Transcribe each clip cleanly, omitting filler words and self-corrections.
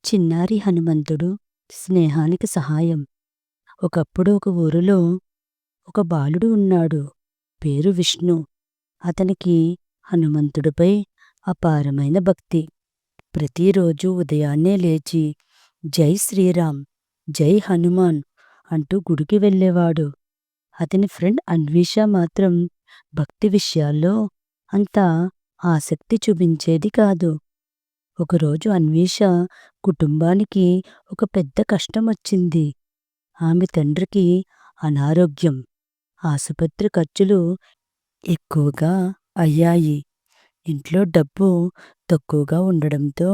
చిన్నారి హనుమంతుడు స్నేహానికి సహాయం. ఒకప్పుడు ఒక ఊరిలో ఒక బాలుడు ఉన్నాడు. పేరు విష్ణు. అతనికి హనుమంతుడిపై అపారమైన భక్తి. ప్రతిరోజు ఉదయాన్నే లేచి జై శ్రీరామ్, జై హనుమాన్ అంటూ గుడికి వెళ్ళేవాడు. అతని ఫ్రెండ్ అన్వేష మాత్రం భక్తి విషయాల్లో అంత ఆసక్తి చూపించేది కాదు. ఒకరోజు అన్వేష కుటుంబానికి ఒక పెద్ద కష్టమొచ్చింది. ఆమె తండ్రికి అనారోగ్యం. ఆసుపత్రి ఖర్చులు ఎక్కువగా అయ్యాయి. ఇంట్లో డబ్బు తక్కువగా ఉండడంతో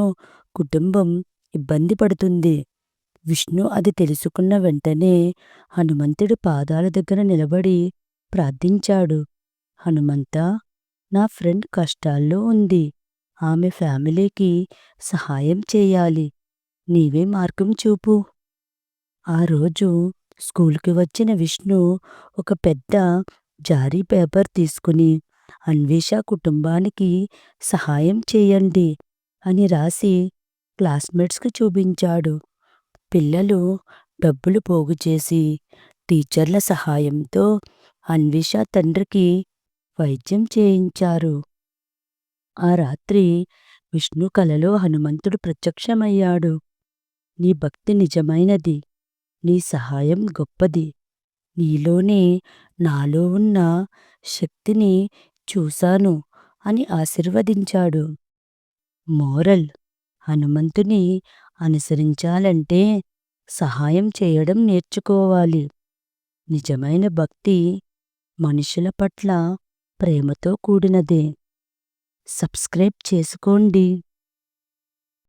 కుటుంబం ఇబ్బంది పడుతుంది. విష్ణు అది తెలుసుకున్న వెంటనే హనుమంతుడి పాదాల దగ్గర నిలబడి ప్రార్థించాడు. హనుమంతా, నా ఫ్రెండ్ కష్టాల్లో ఉంది. ఆమె ఫ్యామిలీకి సహాయం చేయాలి. నీవే మార్గం చూపు. ఆ రోజు స్కూల్కి వచ్చిన విష్ణు ఒక పెద్ద జారీ పేపర్ తీసుకుని అన్వేష కుటుంబానికి సహాయం చేయండి అని రాసి క్లాస్మేట్స్కి చూపించాడు. పిల్లలు డబ్బులు పోగు చేసి టీచర్ల సహాయంతో అన్వేష తండ్రికి వైద్యం చేయించారు. ఆ రాత్రి విష్ణు కలలో హనుమంతుడు ప్రత్యక్షమయ్యాడు. నీ భక్తి నిజమైనది. నీ సహాయం గొప్పది. నీలోనే నాలో ఉన్న శక్తిని చూశాను అని ఆశీర్వదించాడు. మోరల్: హనుమంతుని అనుసరించాలంటే సహాయం చేయడం నేర్చుకోవాలి. నిజమైన భక్తి మనుషుల పట్ల ప్రేమతో కూడినదే. సబ్స్క్రైబ్ చేసుకోండి.